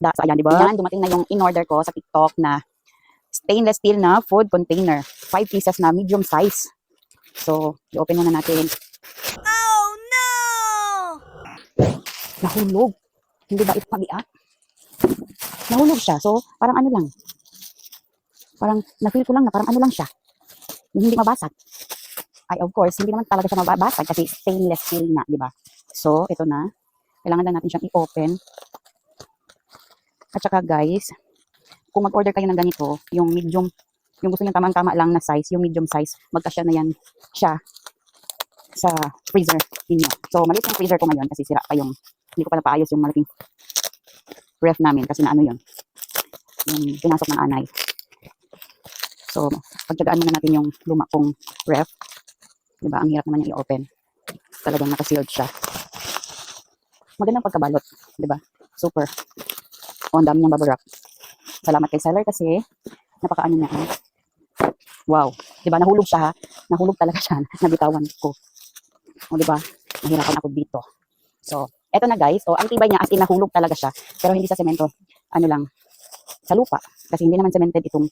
So, ayan, di ba? Yan, dumating na yung in-order ko sa TikTok na stainless steel na food container. 5 pieces na medium size. So, i-open muna natin. Oh no! Nahulog. Hindi ba ito mabiak? Nahulog siya. So, parang ano lang. Parang, na-feel ko lang na parang ano lang siya. Hindi mabasag. Ay, of course, hindi naman talaga siya mababasag kasi stainless steel na, di ba? So, ito na. Kailangan lang natin siyang i-open. At saka guys, kung mag-order kayo ng ganito, yung medium, yung gusto niyo tamang-tama lang na size, yung medium size, magkasya na yan siya sa freezer ninyo. So, maliit yung freezer ko ngayon kasi sira pa yung, hindi ko pa napaayos yung malaking ref namin kasi na ano yun, yung pinasok ng anay. So, pagtyagaan muna natin yung luma kong ref. Diba? Ang hirap naman yung i-open. Talagang nakasealed siya. Magandang pagkabalot. Diba? Super. O, ang dami niyang bubble wrap. Salamat kay seller kasi napakaano niya. Wow. Diba? Nahulog siya ha. Nahulog talaga siya. Nabitawan ko. O diba? Nahirapan ako dito. So, eto na guys. So, ang tibay niya as in nahulog talaga siya. Pero hindi sa semento. Ano lang. Sa lupa. Kasi hindi naman cemented itong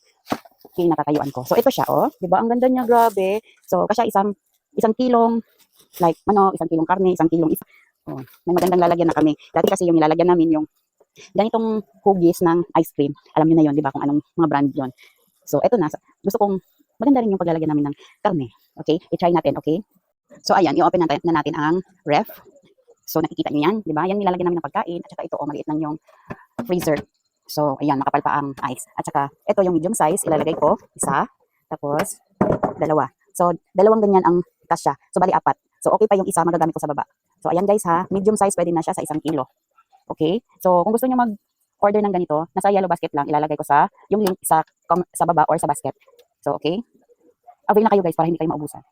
pinakatayuan ko. So, ito siya. Oh. Diba? Ang ganda niya. Grabe. So, kasi isang kilong like isang kilong karne, isang kilong isa. Oh, may magandang lalagyan na kami. Dati kasi yung nilalagyan namin yung ganitong hugis ng ice cream. Alam niyo na 'yon, 'di ba, kung anong mga brand 'yon. So, eto na. Gusto kong maganda rin yung paglalagyan namin ng karne. Okay? I-try natin, okay? So, ayan, i-open na natin ang ref. So, nakikita niyo 'yan, 'di ba? Yan nilalagyan namin ng pagkain at saka ito maliit lang yung freezer. So, ayan, makapal pa ang ice. At saka ito yung medium size, ilalagay ko isa, tapos dalawa. So, dalawang ganyan ang kasya. So, bali 4. So, okay pa yung isa magagamit ko sa baba. So, ayan guys ha, medium size pwede na siya sa 1 kilo. Okay? So, kung gusto niyo mag-order ng ganito, nasa yellow basket lang, ilalagay ko yung link sa baba or sa basket. So, okay? Avail na kayo guys para hindi kayo maubusan.